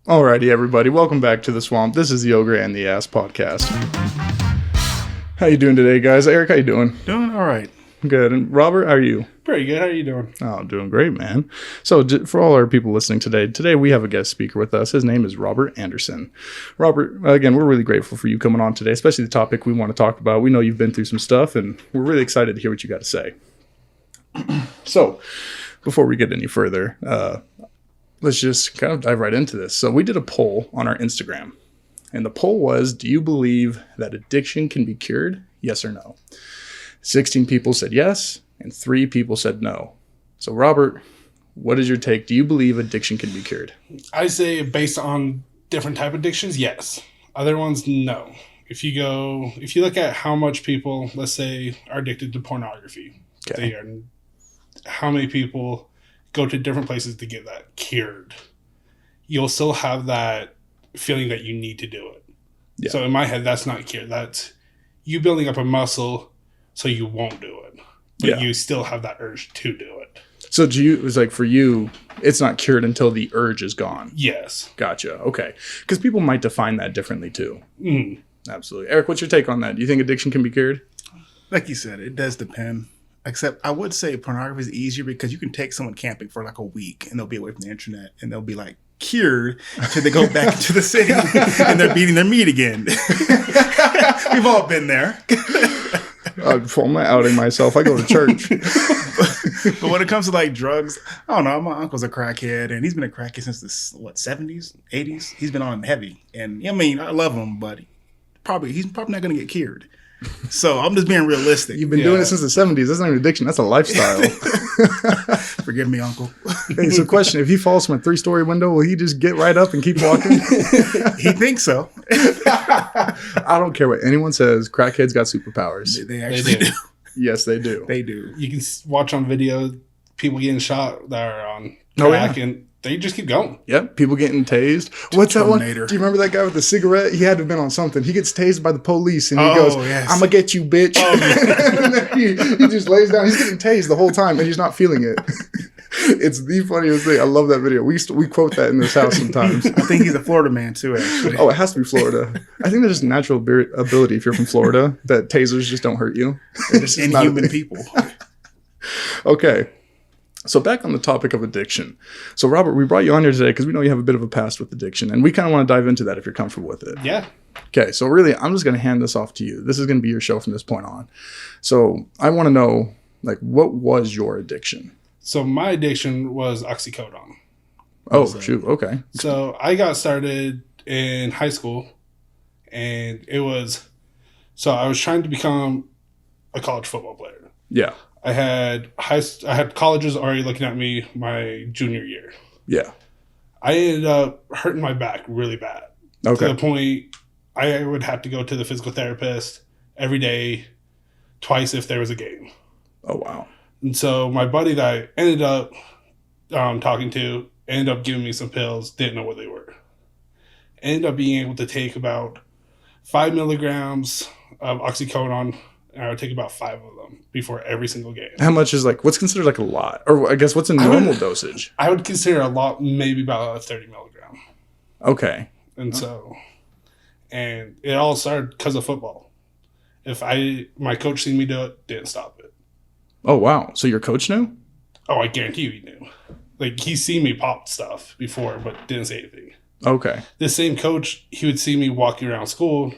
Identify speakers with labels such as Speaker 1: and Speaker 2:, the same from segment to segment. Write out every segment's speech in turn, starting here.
Speaker 1: Alrighty, everybody, welcome back to the Swamp. This is the Ogre and the Ass podcast. How you doing today, guys? Eric, how you doing?
Speaker 2: Doing all right.
Speaker 1: Good. And Robert, how are you?
Speaker 2: Pretty good. How are you doing?
Speaker 1: Oh, I'm doing great, man. So for all our people listening today we have a guest speaker with us. His name is Robert Anderson. Robert, again, we're really grateful for you coming on today, especially the topic we want to talk about. We know you've been through some stuff, and we're really excited to hear what you got to say. So, before we get any further, let's just kind of dive right into this. So we did a poll on our Instagram, and the poll was, do you believe that addiction can be cured? Yes or no? 16 people said yes, and 3 people said no. So Robert, what is your take? Do you believe addiction can be cured?
Speaker 2: I say based on different type of addictions, yes. Other ones, no. If you look at how much people, let's say, are addicted to pornography, how many people go to different places to get that cured, you'll still have that feeling that you need to do it. Yeah. So in my head, that's not cured. That's you building up a muscle so you won't do it. But you still have that urge to do it.
Speaker 1: So it was like for you, it's not cured until the urge is gone.
Speaker 2: Yes.
Speaker 1: Gotcha. Okay. Because people might define that differently too.
Speaker 2: Mm.
Speaker 1: Absolutely. Eric, what's your take on that? Do you think addiction can be cured?
Speaker 3: Like you said, it does depend. Except I would say pornography is easier because you can take someone camping for like a week and they'll be away from the internet and they'll be like cured until they go back into the city and they're beating their meat again. We've all been there.
Speaker 1: I'm not outing myself. I go to church.
Speaker 3: But when it comes to like drugs, I don't know. My uncle's a crackhead and he's been a crackhead since the 70s, 80s. He's been on heavy. And I mean, I love him, but he's probably not going to get cured. So I'm just being realistic.
Speaker 1: You've been doing it since the 70s. That's not an addiction. That's a lifestyle.
Speaker 3: Forgive me, Uncle.
Speaker 1: Hey, so question. If he falls from a 3-story window, will he just get right up and keep walking?
Speaker 3: He thinks so.
Speaker 1: I don't care what anyone says. Crackheads got superpowers.
Speaker 3: They actually do.
Speaker 1: Yes, they do.
Speaker 3: They do.
Speaker 2: You can watch on video people getting shot that are on crack and they just keep going.
Speaker 1: Yep. People getting tased. What's that one? Do you remember that guy with the cigarette? He had to have been on something. He gets tased by the police and he goes, I'm going to get you, bitch. Oh, and then he just lays down. He's getting tased the whole time and he's not feeling it. It's the funniest thing. I love that video. We quote that in this house sometimes.
Speaker 3: I think he's a Florida man too, actually.
Speaker 1: Oh, it has to be Florida. I think there's just natural ability if you're from Florida that tasers just don't hurt you.
Speaker 3: They're just inhuman people.
Speaker 1: Okay. So back on the topic of addiction. So Robert, we brought you on here today because we know you have a bit of a past with addiction, and we kind of want to dive into that if you're comfortable with it.
Speaker 2: Yeah.
Speaker 1: Okay. So really, I'm just going to hand this off to you. This is going to be your show from this point on. So I want to know, like, what was your addiction?
Speaker 2: So my addiction was Oxycodone.
Speaker 1: Oh, shoot. Okay.
Speaker 2: So I got started in high school, and I was trying to become a college football player.
Speaker 1: Yeah.
Speaker 2: I had colleges already looking at me my junior year.
Speaker 1: Yeah.
Speaker 2: I ended up hurting my back really bad.
Speaker 1: Okay.
Speaker 2: To the point I would have to go to the physical therapist every day, twice if there was a game.
Speaker 1: Oh, wow.
Speaker 2: And so my buddy that I ended up talking to ended up giving me some pills, didn't know what they were. Ended up being able to take about 5 milligrams of Oxycodone, and I would take about 5 of them before every single game.
Speaker 1: How much is what's considered like a lot? Or I guess what's a normal dosage?
Speaker 2: I would consider a lot, maybe about a 30 milligram.
Speaker 1: Okay.
Speaker 2: And and it all started because of football. My coach seen me do it, didn't stop it.
Speaker 1: Oh, wow. So your coach knew?
Speaker 2: Oh, I guarantee you he knew. Like, he's seen me pop stuff before, but didn't say anything.
Speaker 1: Okay.
Speaker 2: This same coach, he would see me walking around school,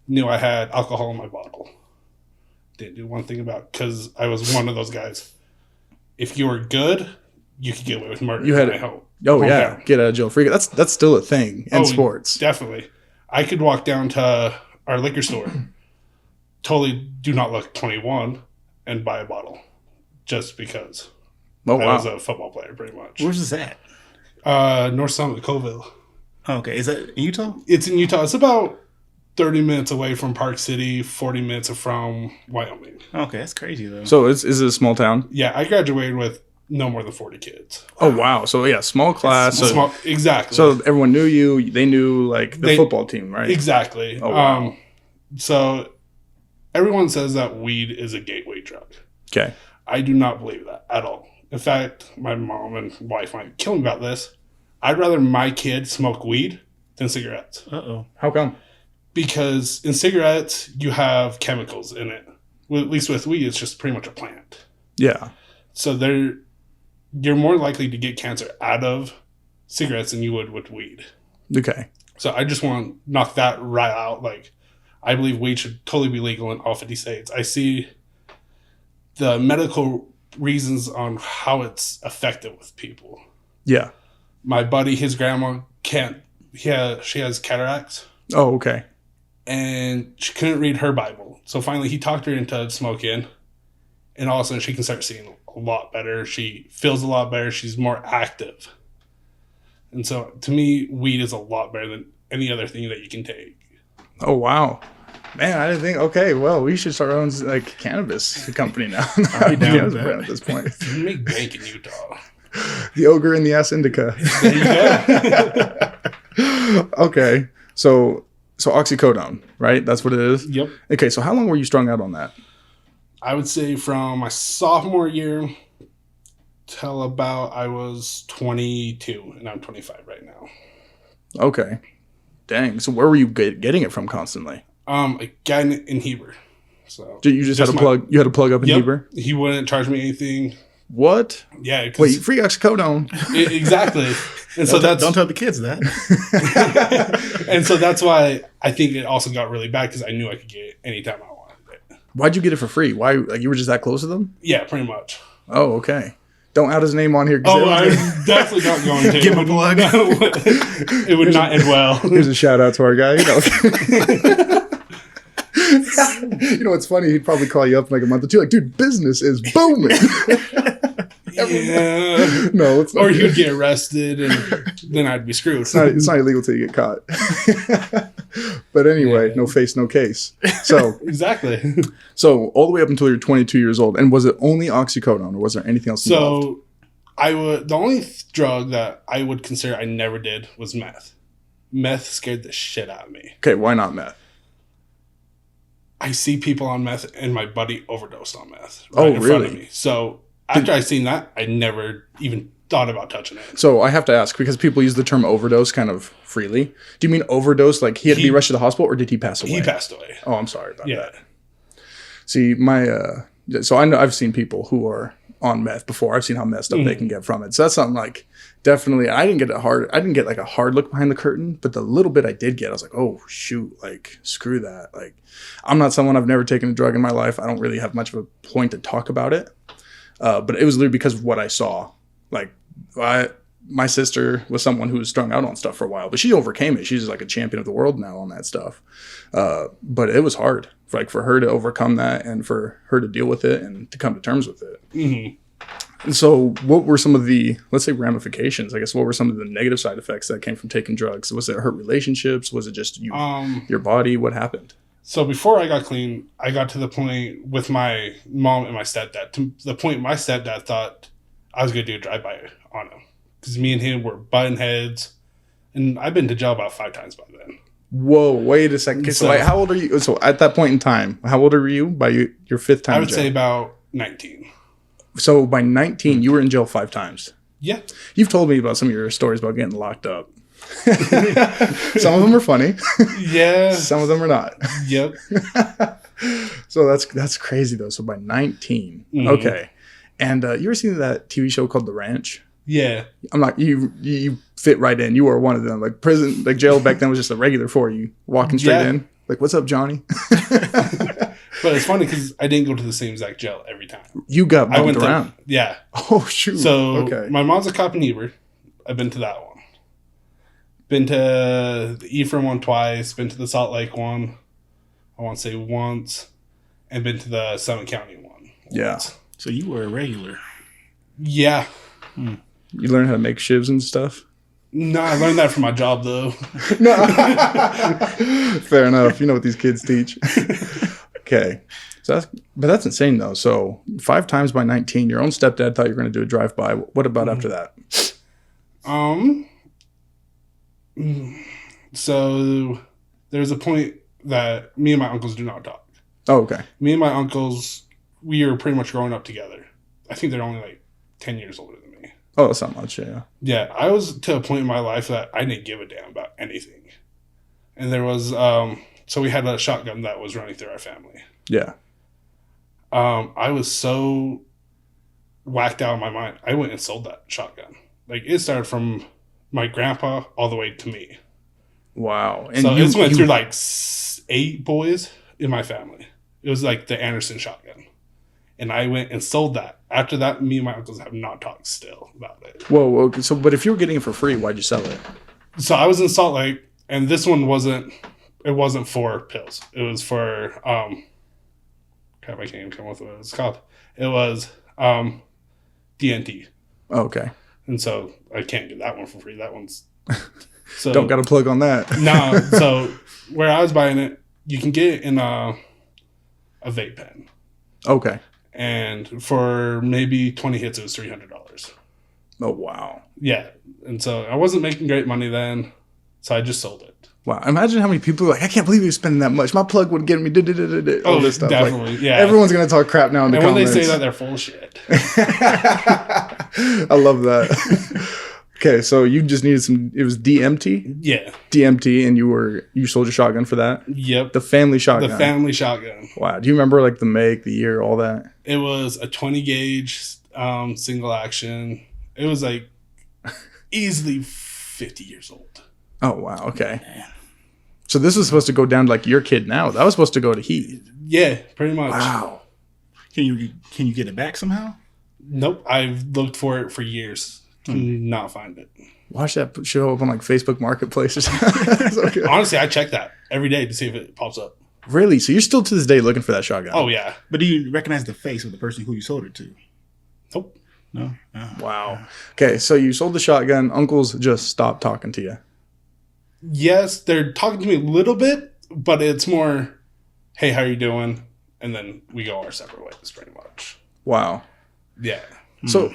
Speaker 2: knew I had alcohol in my bottle. Didn't do one thing about it, because I was one of those guys. If you were good, you could get away with murder.
Speaker 1: You had it. Oh, yeah. Get out of jail free. That's still a thing in sports.
Speaker 2: Definitely. I could walk down to our liquor store, totally do not look 21, and buy a bottle just because. I was a football player, pretty much.
Speaker 3: Where's this at?
Speaker 2: North Summit, Colville.
Speaker 3: Okay. Is that in Utah?
Speaker 2: It's in Utah. It's about 30 minutes away from Park City, 40 minutes from Wyoming.
Speaker 3: Okay, that's crazy, though.
Speaker 1: So is it a small town?
Speaker 2: Yeah, I graduated with no more than 40 kids.
Speaker 1: Oh, wow. So, yeah, small class.
Speaker 2: Exactly.
Speaker 1: So everyone knew you. They knew, the football team, right?
Speaker 2: Exactly.
Speaker 1: Oh, wow.
Speaker 2: So everyone says that weed is a gateway drug.
Speaker 1: Okay.
Speaker 2: I do not believe that at all. In fact, my mom and wife might kill me about this. I'd rather my kid smoke weed than cigarettes.
Speaker 3: Uh-oh.
Speaker 1: How come?
Speaker 2: Because in cigarettes, you have chemicals in it. Well, at least with weed, it's just pretty much a plant.
Speaker 1: Yeah.
Speaker 2: So you're more likely to get cancer out of cigarettes than you would with weed.
Speaker 1: Okay.
Speaker 2: So I just want to knock that right out. Like, I believe weed should totally be legal in all 50 states. I see the medical reasons on how it's effective with people.
Speaker 1: Yeah.
Speaker 2: My buddy, his grandma she has cataracts.
Speaker 1: Oh, okay.
Speaker 2: And she couldn't read her Bible. So finally he talked her into smoking. And all of a sudden she can start seeing a lot better. She feels a lot better. She's more active. And so to me, weed is a lot better than any other thing that you can take.
Speaker 1: Oh, wow. Man, I didn't think. Okay, well, we should start our own like cannabis company now.
Speaker 3: I'll be down
Speaker 1: Cannabis
Speaker 3: with
Speaker 1: brand
Speaker 3: that.
Speaker 1: at this point.
Speaker 2: You make bank in Utah.
Speaker 1: The Ogre and the Ass Indica.
Speaker 2: There you go.
Speaker 1: Okay, so oxycodone, right? That's what it is.
Speaker 2: Yep.
Speaker 1: Okay, so how long were you strung out on that?
Speaker 2: I would say from my sophomore year till about I was 22, and I'm 25 right now.
Speaker 1: Okay, dang. So where were you getting it from constantly?
Speaker 2: I got it in Heber. So
Speaker 1: You just had a plug. You had a plug up in
Speaker 2: Yep.
Speaker 1: Heber.
Speaker 2: He wouldn't charge me anything.
Speaker 1: What?
Speaker 2: Yeah. 'Cause
Speaker 1: Wait, free oxycodone?
Speaker 2: exactly. And so
Speaker 3: Don't tell the kids that.
Speaker 2: and so that's why I think it also got really bad because I knew I could get it anytime I wanted it.
Speaker 1: Why'd you get it for free? Why? Like you were just that close to them?
Speaker 2: Yeah, pretty much.
Speaker 1: Oh, okay. Don't out his name on here.
Speaker 2: Oh, I'm definitely not going to.
Speaker 3: Give him a plug.
Speaker 2: It would not end well.
Speaker 1: Here's a shout out to our guy. You know what's funny? He'd probably call you up in like a month or two, like, dude, business is booming.
Speaker 2: Yeah.
Speaker 1: No, it's not.
Speaker 2: Or he would get arrested, and then I'd be screwed.
Speaker 1: It's not illegal till you get caught. But anyway,
Speaker 2: Yeah.
Speaker 1: no face, no case. So
Speaker 2: Exactly.
Speaker 1: all the way up until you're 22 years old, and was it only oxycodone, or was there anything else involved?
Speaker 2: So the only drug that I would consider I never did was meth. Meth scared the shit out of me.
Speaker 1: Okay, why not meth?
Speaker 2: I see people on meth, and my buddy overdosed on meth
Speaker 1: Oh,
Speaker 2: in front of
Speaker 1: really?
Speaker 2: me. So after I seen that, I never even thought about touching it.
Speaker 1: So I have to ask, because people use the term overdose kind of freely. Do you mean overdose like he had to be rushed to the hospital, or did he pass away?
Speaker 2: He passed away.
Speaker 1: Oh, I'm sorry about
Speaker 2: Yeah.
Speaker 1: that. See, so I know I've seen people who are on meth before. I've seen how messed up they can get from it. So that's something like definitely. I didn't get like a hard look behind the curtain, but the little bit I did get, I was like, oh shoot, like screw that. Like I'm not someone, I've never taken a drug in my life. I don't really have much of a point to talk about it. But it was literally because of what I saw. Like my sister was someone who was strung out on stuff for a while, but she overcame it. She's like a champion of the world now on that stuff. But it was hard, like for her to overcome that and for her to deal with it and to come to terms with it.
Speaker 2: Mm-hmm.
Speaker 1: And so what were some of the, let's say, ramifications? I guess what were some of the negative side effects that came from taking drugs? Was it hurt relationships? Was it just your body? What happened?
Speaker 2: So before I got clean, I got to the point with my mom and my stepdad. To the point my stepdad thought I was going to do a drive-by on him. Because me and him were button heads. And I've been to jail about 5 times by then.
Speaker 1: Whoa, wait a second. So like, how old are you? So at that point in time, how old are you by your 5th time
Speaker 2: I
Speaker 1: in
Speaker 2: would
Speaker 1: jail?
Speaker 2: say about 19.
Speaker 1: So by 19, you were in jail 5 times.
Speaker 2: Yeah.
Speaker 1: You've told me about some of your stories about getting locked up. Some of them are funny.
Speaker 2: Yeah.
Speaker 1: Some of them are not.
Speaker 2: Yep.
Speaker 1: So that's crazy though. So by 19, okay. And you ever seen that TV show called The Ranch?
Speaker 2: Yeah.
Speaker 1: I'm not. You fit right in. You were one of them. Like prison, like jail back then was just a regular for you walking straight in. Like, what's up, Johnny?
Speaker 2: But it's funny because I didn't go to the same exact jail every time.
Speaker 1: You got
Speaker 2: I
Speaker 1: bumped around.
Speaker 2: Yeah.
Speaker 1: Oh shoot.
Speaker 2: So
Speaker 1: okay.
Speaker 2: my mom's a cop in Heber. I've been to that one. Been to the Ephraim one twice. Been to the Salt Lake one. I want to say once. And been to the Summit County one.
Speaker 1: Yeah.
Speaker 2: Once.
Speaker 3: So you were a regular.
Speaker 2: Yeah.
Speaker 1: You learn how to make shivs and stuff.
Speaker 2: No, I learned that from my job though.
Speaker 1: Fair enough. You know what these kids teach. Okay. So that's insane though. So 5 times by 19, your own stepdad thought you were going to do a drive-by. What about after that?
Speaker 2: So there's a point that me and my uncles do not talk.
Speaker 1: Oh, okay.
Speaker 2: Me and my uncles, we are pretty much growing up together. I think they're only like 10 years older than me.
Speaker 1: Oh, that's not much. Yeah.
Speaker 2: Yeah, I was to a point in my life that I didn't give a damn about anything. And there was, so we had a shotgun that was running through our family.
Speaker 1: Yeah.
Speaker 2: I was so whacked out of my mind. I went and sold that shotgun. Like, it started from my grandpa all the way to me.
Speaker 1: Wow. And
Speaker 2: so it went through like 8 boys in my family. It was like the Anderson shotgun. And I went and sold that. After that, me and my uncles have not talked still about it.
Speaker 1: Whoa. Okay. So, but if you were getting it for free, why'd you sell it?
Speaker 2: So I was in Salt Lake, and this one wasn't for pills. It was for, crap, I can't even come up with what it's called. It was DNT.
Speaker 1: Oh, okay.
Speaker 2: And so I can't get that one for free. That one's... So,
Speaker 1: don't got a plug on that.
Speaker 2: No. So where I was buying it, you can get it in a vape pen.
Speaker 1: Okay.
Speaker 2: And for maybe 20 hits, it was $300.
Speaker 1: Oh, wow.
Speaker 2: Yeah. And so I wasn't making great money then, so I just sold it.
Speaker 1: Wow. Imagine how many people are like, I can't believe you're spending that much. My plug would get me all this stuff.
Speaker 2: Definitely.
Speaker 1: Like,
Speaker 2: yeah.
Speaker 1: Everyone's going to talk crap now in the comments.
Speaker 2: And when they say that, they're full of shit.
Speaker 1: I love that. Okay, so you just needed it was DMT?
Speaker 2: Yeah.
Speaker 1: DMT, and you sold your shotgun for that?
Speaker 2: Yep.
Speaker 1: The family shotgun.
Speaker 2: The family shotgun.
Speaker 1: Wow. Do you remember like the make, the year, all that?
Speaker 2: It was a 20 gauge single action. It was like easily 50 years old.
Speaker 1: Oh, wow. Okay. So this was supposed to go down to like your kid now. That was supposed to go to Heath.
Speaker 2: Yeah, pretty much.
Speaker 1: Wow.
Speaker 3: Can you get it back somehow?
Speaker 2: Nope. I've looked for it for years. Not find it.
Speaker 1: Watch that show up on like Facebook Marketplace or something. Okay.
Speaker 2: Honestly, I check that every day to see if it pops up.
Speaker 1: Really? So you're still to this day looking for that shotgun?
Speaker 2: Oh, yeah.
Speaker 3: But do you recognize the face of the person who you sold it to?
Speaker 2: Nope.
Speaker 3: No? Oh.
Speaker 1: Wow. Okay, so you sold the shotgun. Uncles just stopped talking to you.
Speaker 2: Yes, they're talking to me a little bit, but it's more, hey, how you doing? And then we go our separate ways, pretty much.
Speaker 1: Wow.
Speaker 2: Yeah.
Speaker 1: So,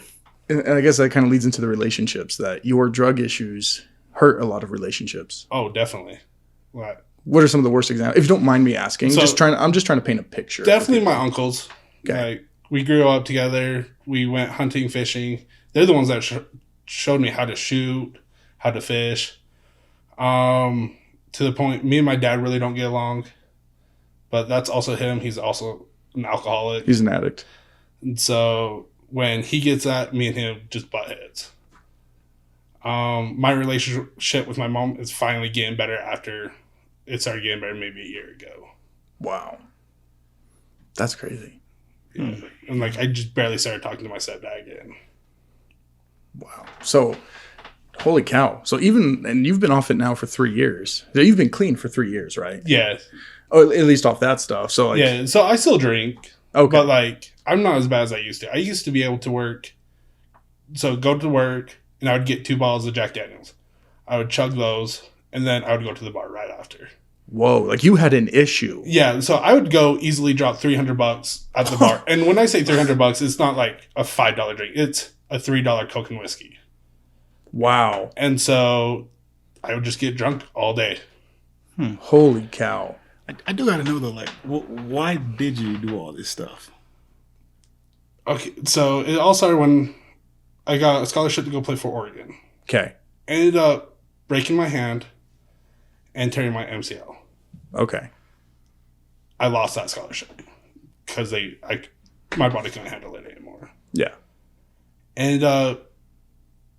Speaker 1: and I guess that kind of leads into the relationships, that your drug issues hurt a lot of relationships.
Speaker 2: Oh, definitely.
Speaker 1: What are some of the worst examples? If you don't mind me asking,
Speaker 2: So,
Speaker 1: I'm just trying to paint a picture.
Speaker 2: Definitely my uncles.
Speaker 1: Okay.
Speaker 2: Like, we grew up together. We went hunting, fishing. They're the ones that showed me how to shoot, how to fish. To the point, me and my dad really don't get along. But that's also him. He's also an alcoholic.
Speaker 1: He's an addict.
Speaker 2: And so when he gets that, me and him just butt heads. My relationship with my mom is finally getting better after it started getting better maybe a year ago.
Speaker 1: Wow. That's crazy.
Speaker 2: Yeah. And like, I just barely started talking to my stepdad again.
Speaker 1: Wow. So, holy cow. So and you've been off it now for 3 years. So you've been clean for 3 years, right?
Speaker 2: Yeah.
Speaker 1: Oh, at least off that stuff. So like,
Speaker 2: Yeah. So I still drink.
Speaker 1: Okay.
Speaker 2: But like, I'm not as bad as I used to. I used to be able to work. So go to work and I would get 2 bottles of Jack Daniels. I would chug those and then I would go to the bar right after.
Speaker 1: Whoa, like you had an issue.
Speaker 2: Yeah, so I would go easily drop $300 at the bar. And when I say $300, it's not like a $5 drink. It's a $3 Coke and whiskey.
Speaker 1: Wow.
Speaker 2: And so I would just get drunk all day.
Speaker 1: Holy cow.
Speaker 3: I do got to know though, like, why did you do all this stuff?
Speaker 2: Okay, so it all started when I got a scholarship to go play for Oregon.
Speaker 1: Okay.
Speaker 2: Ended up breaking my hand and tearing my MCL.
Speaker 1: Okay.
Speaker 2: I lost that scholarship because my body couldn't handle it anymore.
Speaker 1: Yeah.
Speaker 2: Ended up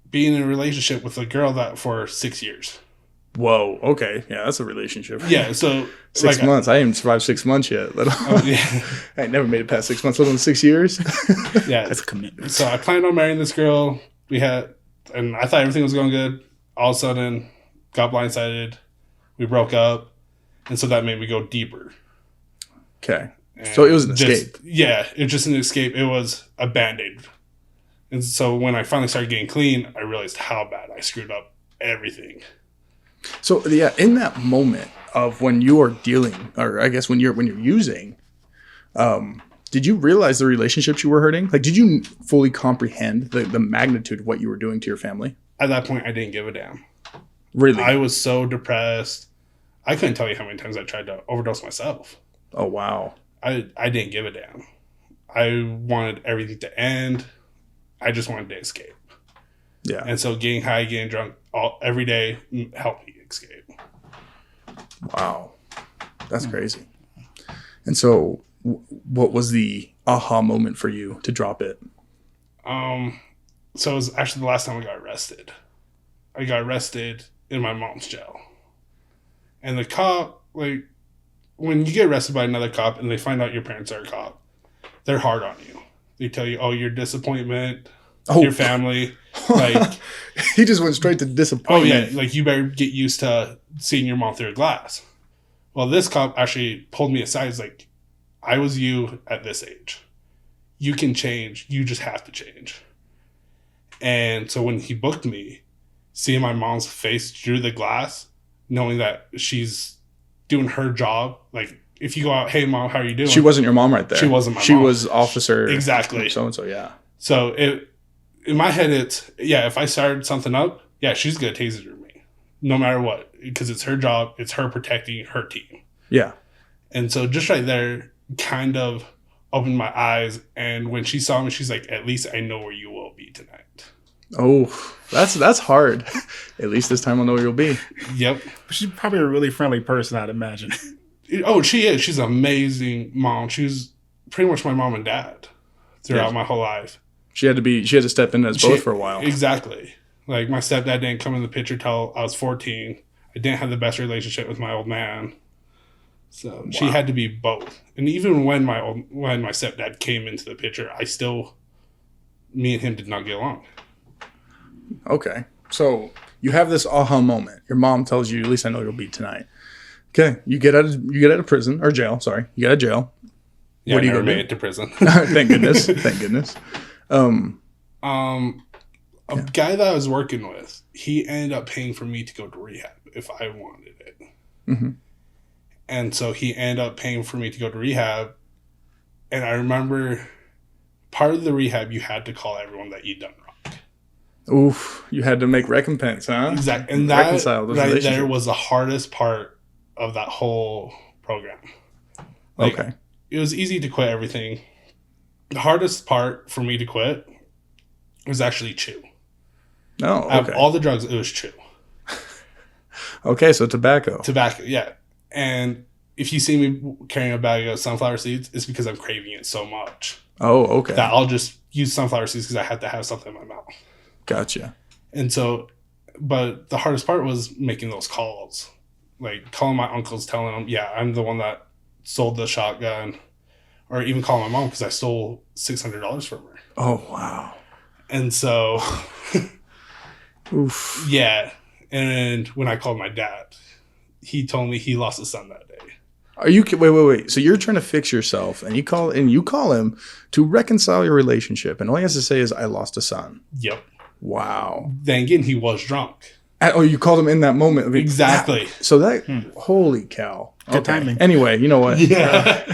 Speaker 2: being in a relationship with a girl that for 6 years.
Speaker 1: Whoa. Okay. Yeah, that's a relationship.
Speaker 2: Yeah, so
Speaker 1: 6 months. I haven't survived 6 months yet.
Speaker 2: Yeah.
Speaker 1: I ain't never made it past 6 months, let alone 6 years.
Speaker 2: Yeah,
Speaker 3: That's a commitment.
Speaker 2: So I planned on marrying this girl. And I thought everything was going good. All of a sudden, got blindsided. We broke up, and so that made me go deeper.
Speaker 1: Okay.
Speaker 2: And
Speaker 1: So it was an escape.
Speaker 2: Yeah, it was just an escape. It was a Band-Aid. And so when I finally started getting clean, I realized how bad I screwed up everything.
Speaker 1: So yeah, in that moment of when you are dealing, or I guess when you're using, did you realize the relationships you were hurting? Like, did you fully comprehend the magnitude of what you were doing to your family?
Speaker 2: At that point, I didn't give a damn.
Speaker 1: Really?
Speaker 2: I was so depressed. I couldn't tell you how many times I tried to overdose myself.
Speaker 1: Oh, wow.
Speaker 2: I didn't give a damn. I wanted everything to end. I just wanted to escape.
Speaker 1: Yeah.
Speaker 2: And so getting high, getting drunk every day helped me escape.
Speaker 1: Wow. That's crazy. And so what was the aha moment for you to drop it?
Speaker 2: So it was actually the last time I got arrested. I got arrested in my mom's jail. And the cop, like, when you get arrested by another cop and they find out your parents are a cop, they're hard on you. They tell you, oh, your disappointment, your family. Like,
Speaker 1: he just went straight to disappointment.
Speaker 2: Oh, yeah. Like, you better get used to seeing your mom through a glass. Well, this cop actually pulled me aside. He's like, I was you at this age. You can change. You just have to change. And so when he booked me, seeing my mom's face through the glass, knowing that she's doing her job, like, if you go out, hey, mom, how are you doing?
Speaker 1: She wasn't your mom right there.
Speaker 2: She wasn't my mom.
Speaker 1: She was officer.
Speaker 2: Exactly.
Speaker 1: So-and-so, yeah.
Speaker 2: So in my head, it's, yeah, if I started something up, yeah, she's going to taser me. No matter what. Because it's her job. It's her protecting her team.
Speaker 1: Yeah.
Speaker 2: And so just right there kind of opened my eyes. And when she saw me, she's like, at least I know where you will be tonight.
Speaker 1: Oh, that's hard. At least this time I'll know where you'll be.
Speaker 2: Yep.
Speaker 3: She's probably a really friendly person, I'd imagine.
Speaker 2: Oh, she is. She's an amazing mom. She's pretty much my mom and dad throughout my whole life.
Speaker 1: She had to step in as both for a while.
Speaker 2: Exactly. Like, my stepdad didn't come in the picture till I was 14. I didn't have the best relationship with my old man. So she had to be both. And even when my stepdad came into the picture, me and him did not get along.
Speaker 1: Okay. So you have this aha moment. Your mom tells you, at least I know you'll be tonight. Okay. You get out of prison or jail. Sorry. You get out of jail.
Speaker 2: Yeah,
Speaker 1: what do you
Speaker 2: never
Speaker 1: go
Speaker 2: made
Speaker 1: do?
Speaker 2: it to prison.
Speaker 1: Thank goodness. Thank goodness.
Speaker 2: A guy that I was working with, he ended up paying for me to go to rehab if I wanted it.
Speaker 1: Mm-hmm.
Speaker 2: And so he ended up paying for me to go to rehab. And I remember part of the rehab, you had to call everyone that you'd done wrong.
Speaker 1: Oof. You had to make recompense, huh?
Speaker 2: Exactly. And that
Speaker 1: reconcile those
Speaker 2: right there was the hardest part of that whole program. Like,
Speaker 1: okay.
Speaker 2: It was easy to quit everything. The hardest part for me to quit was actually chew.
Speaker 1: Oh, okay.
Speaker 2: Out of all the drugs, it was chew.
Speaker 1: Okay, so tobacco.
Speaker 2: Tobacco, yeah. And if you see me carrying a bag of sunflower seeds, it's because I'm craving it so much.
Speaker 1: Oh, okay.
Speaker 2: That I'll just use sunflower seeds because I have to have something in my mouth.
Speaker 1: Gotcha.
Speaker 2: And so, but the hardest part was making those calls. Like, calling my uncles, telling them, yeah, I'm the one that sold the shotgun. Or even calling my mom because I stole $600 from her.
Speaker 1: Oh, wow.
Speaker 2: And so,
Speaker 1: oof.
Speaker 2: Yeah. And when I called my dad, he told me he lost a son that day.
Speaker 1: Are you wait? So you're trying to fix yourself, and you call him to reconcile your relationship, and all he has to say is, "I lost a son."
Speaker 2: Yep.
Speaker 1: Wow.
Speaker 2: Then again, he was drunk.
Speaker 1: You called him in that moment. I mean,
Speaker 2: Exactly.
Speaker 1: So that holy cow.
Speaker 3: Good timing.
Speaker 1: Anyway, you know what?
Speaker 2: Yeah.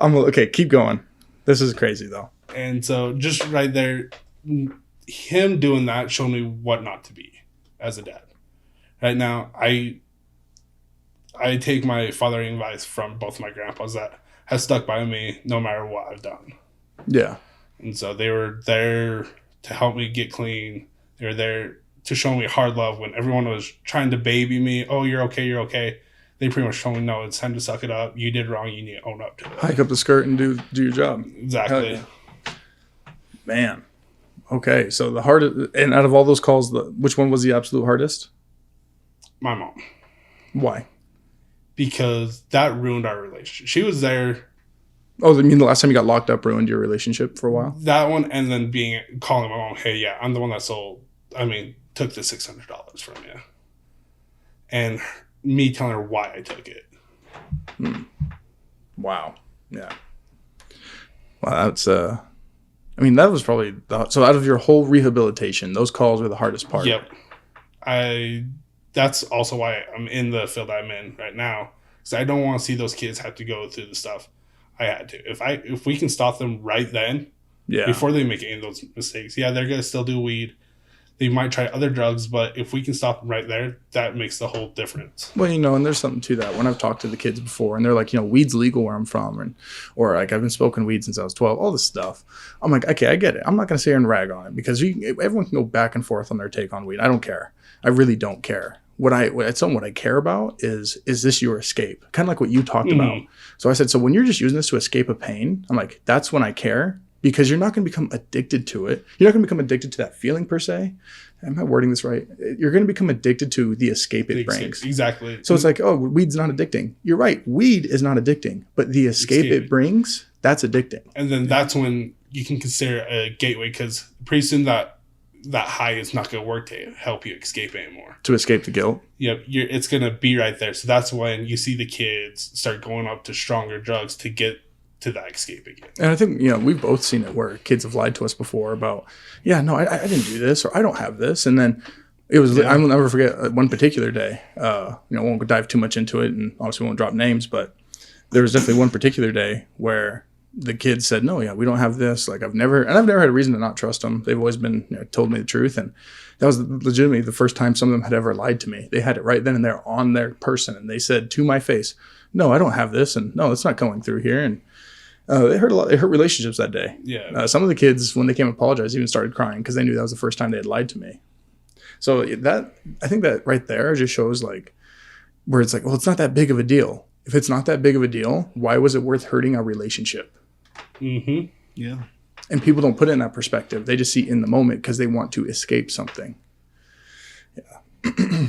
Speaker 1: Okay. Keep going. This is crazy though.
Speaker 2: And so just right there, him doing that showed me what not to be as a dad. Right now, I take my fathering advice from both my grandpas that have stuck by me no matter what I've done.
Speaker 1: Yeah.
Speaker 2: And so they were there to help me get clean. They were there to show me hard love when everyone was trying to baby me. Oh, you're okay, you're okay. They pretty much told me, no, it's time to suck it up. You did wrong. You need to own up to it.
Speaker 1: Hike up the skirt and do your job.
Speaker 2: Exactly.
Speaker 1: Yeah. Man. Okay. So the hardest, and out of all those calls, which one was the absolute hardest?
Speaker 2: My mom.
Speaker 1: Why?
Speaker 2: Because that ruined our relationship. She was there.
Speaker 1: Oh, I mean, the last time you got locked up ruined your relationship for a while?
Speaker 2: That one, and then calling my mom, hey, yeah, I'm the one that took the $600 from you. And me telling her why I took it.
Speaker 1: Wow. Yeah. Well, that's, that was probably, so out of your whole rehabilitation, those calls were the hardest part.
Speaker 2: Yep. That's also why I'm in the field I'm in right now. Because I don't want to see those kids have to go through the stuff I had to. If we can stop them right then, before they make any of those mistakes, yeah, they're going to still do weed. They might try other drugs, but if we can stop them right there, that makes the whole difference.
Speaker 1: Well, and there's something to that. When I've talked to the kids before and they're like, weed's legal where I'm from, or like I've been smoking weed since I was 12, all this stuff. I'm like, okay, I get it. I'm not going to sit here and rag on it because everyone can go back and forth on their take on weed. I don't care. I really don't care. What I care about is this your escape? Kind of like what you talked about. So I said, so when you're just using this to escape a pain, I'm like, that's when I care. Because you're not going to become addicted to it. You're not going to become addicted to that feeling per se. Am I wording this right? You're going to become addicted to the escape it brings.
Speaker 2: Exactly.
Speaker 1: So it's like, oh, weed's not addicting. You're right. Weed is not addicting. But the escape it brings, that's addicting.
Speaker 2: And then that's when you can consider a gateway because pretty soon that high is not going to work to help you escape anymore.
Speaker 1: To escape the guilt?
Speaker 2: Yep. It's going to be right there. So that's when you see the kids start going up to stronger drugs to get to that escape again.
Speaker 1: And I think, we've both seen it where kids have lied to us before about, I didn't do this or I don't have this. And then it was, I will never forget one particular day, won't dive too much into it and obviously won't drop names, but there was definitely one particular day where the kids said, no, we don't have this. Like I've never had a reason to not trust them. They've always been, told me the truth. And that was legitimately the first time some of them had ever lied to me. They had it right then and there on their person. And they said to my face, no, I don't have this. And no, it's not going through here. And they hurt a lot. It hurt relationships that day.
Speaker 2: Yeah.
Speaker 1: Some of the kids, when they came and apologized, even started crying because they knew that was the first time they had lied to me. So I think that right there just shows like where it's like, well, it's not that big of a deal. If it's not that big of a deal, why was it worth hurting our relationship?
Speaker 2: Mm-hmm.
Speaker 3: Yeah.
Speaker 1: And people don't put it in that perspective. They just see it in the moment because they want to escape something. Yeah.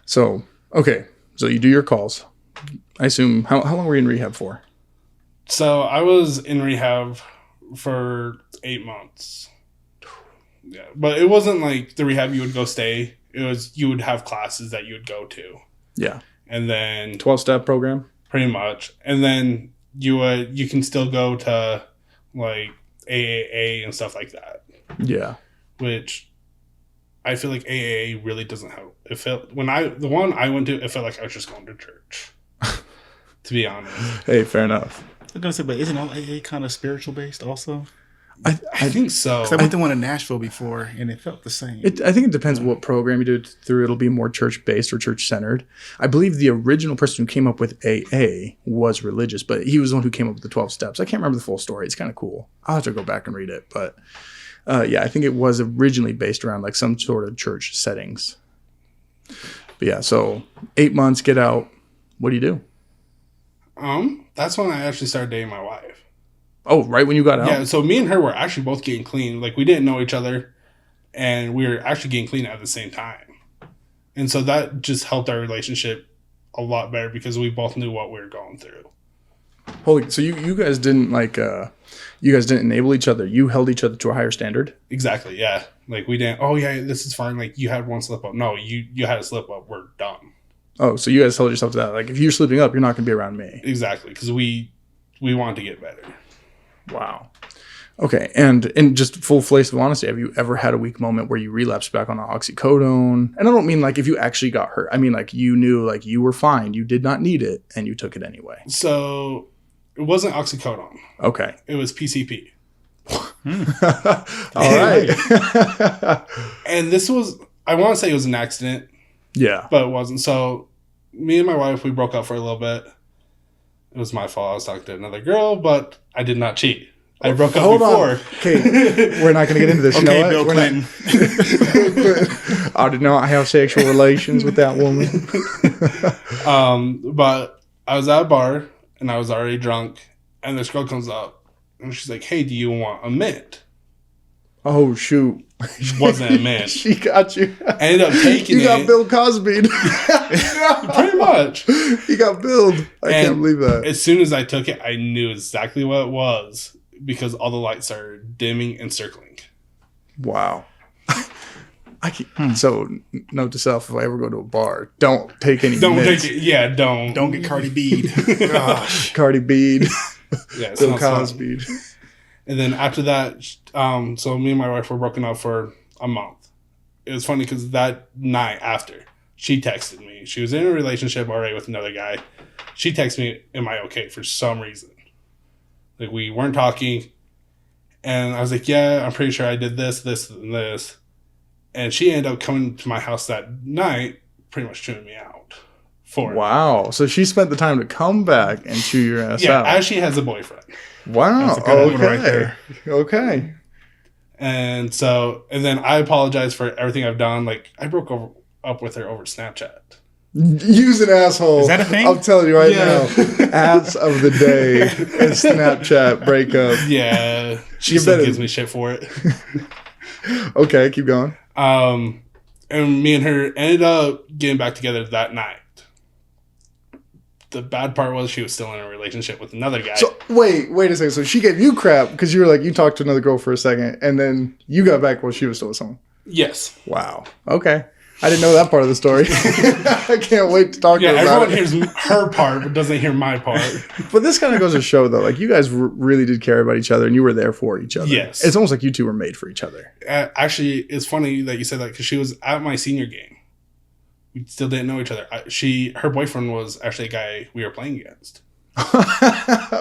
Speaker 1: So, okay. So you do your calls. I assume, how long were you in rehab for?
Speaker 2: So I was in rehab for 8 months. Yeah, but it wasn't like the rehab you would go stay. It was you would have classes that you would go to.
Speaker 1: Yeah.
Speaker 2: And then
Speaker 1: 12-step program?
Speaker 2: Pretty much. And then you can still go to like AAA and stuff like that.
Speaker 1: Yeah.
Speaker 2: Which I feel like AAA really doesn't help. The one I went to, it felt like I was just going to church. To be honest.
Speaker 1: Hey, fair enough.
Speaker 3: I'm gonna say, but isn't all AA kind of spiritual based also?
Speaker 2: I think so.
Speaker 3: Because I went to one in Nashville before, and it felt the same.
Speaker 1: I think it depends what program you do it through. It'll be more church-based or church-centered. I believe the original person who came up with AA was religious, but he was the one who came up with the 12 steps. I can't remember the full story. It's kind of cool. I'll have to go back and read it. But I think it was originally based around like some sort of church settings. But yeah, so 8 months, get out. What do you do?
Speaker 2: That's when I actually started dating my wife.
Speaker 1: Oh, right when you got out?
Speaker 2: Yeah, so me and her were actually both getting clean. Like, we didn't know each other, and we were actually getting clean at the same time. And so that just helped our relationship a lot better because we both knew what we were going through.
Speaker 1: Holy, so you guys didn't you guys didn't enable each other. You held each other to a higher standard?
Speaker 2: Exactly, yeah. Like, we didn't, oh, yeah, this is fine. Like, you had one slip up. No, you had a slip up. We're done.
Speaker 1: Oh, so you guys held yourself to that. Like, if you're slipping up, you're not going to be around me.
Speaker 2: Exactly, because we wanted to get better.
Speaker 1: Wow. Okay, and in just full face of honesty, have you ever had a weak moment where you relapsed back on oxycodone? And I don't mean like if you actually got hurt. I mean like you knew like you were fine, you did not need it, and you took it anyway.
Speaker 2: So it wasn't oxycodone.
Speaker 1: Okay.
Speaker 2: It was PCP.
Speaker 1: All right.
Speaker 2: And this was, I want to say it was an accident.
Speaker 1: Yeah.
Speaker 2: But it wasn't. So me and my wife, we broke up for a little bit. It was my fault. I was talking to another girl, but I did not cheat. I broke up before.
Speaker 1: On. Okay, we're not going to get into this.
Speaker 3: Okay,
Speaker 1: you know
Speaker 3: Bill Clinton.
Speaker 1: I did not have sexual relations with that woman.
Speaker 2: But I was at a bar, and I was already drunk, and this girl comes up, and she's like, hey, do you want a mint?
Speaker 1: Oh, shoot.
Speaker 2: It wasn't a mint.
Speaker 1: She got you.
Speaker 2: I ended up taking it.
Speaker 1: You got Bill Cosby.
Speaker 2: Pretty much.
Speaker 1: He got billed. I can't believe that.
Speaker 2: As soon as I took it, I knew exactly what it was because all the lights are dimming and circling.
Speaker 1: Wow. So, note to self, if I ever go to a bar, don't take any
Speaker 2: Don't
Speaker 1: mints.
Speaker 2: take it. Yeah, don't.
Speaker 3: Don't get Cardi B. Gosh.
Speaker 1: Cardi B.
Speaker 2: Yeah,
Speaker 1: Bill Cosby.
Speaker 2: And then after that, so me and my wife were broken up for a month. It was funny because that night after, she texted me. She was in a relationship already with another guy. She texted me, am I okay, for some reason. Like, we weren't talking. And I was like, yeah, I'm pretty sure I did this, this, and this. And she ended up coming to my house that night, pretty much chewing me out for it.
Speaker 1: Wow. So she spent the time to come back and chew your ass
Speaker 2: Yeah,
Speaker 1: out.
Speaker 2: as she has a boyfriend.
Speaker 1: Wow.
Speaker 2: That's a good one
Speaker 1: Okay.
Speaker 2: right there.
Speaker 1: Okay.
Speaker 2: And then I apologize for everything I've done. Like, I broke up with her over Snapchat.
Speaker 1: Use an asshole.
Speaker 3: Is that a thing?
Speaker 1: I'm telling you right
Speaker 2: Yeah.
Speaker 1: now. Ass of the day is Snapchat breakup.
Speaker 2: Yeah, she
Speaker 1: You
Speaker 2: still
Speaker 1: better-
Speaker 2: gives me shit for it.
Speaker 1: Okay, keep going.
Speaker 2: And me and her ended up getting back together that night. The bad part was she was still in a relationship with another guy.
Speaker 1: So wait a second. So she gave you crap because you were like, you talked to another girl for a second, and then you got back while she was still with someone.
Speaker 2: Yes.
Speaker 1: Wow. Okay. I didn't know that part of the story. I can't wait to talk to
Speaker 2: Yeah,
Speaker 1: her about
Speaker 2: everyone
Speaker 1: it.
Speaker 2: hears her part, but doesn't hear my part.
Speaker 1: But this kind of goes to show, though, like you guys really did care about each other, and you were there for each other.
Speaker 2: Yes.
Speaker 1: It's almost like you two were made for each other.
Speaker 2: Actually, it's funny that you said that because she was at my senior game. We still didn't know each other. Her boyfriend was actually a guy we were playing against.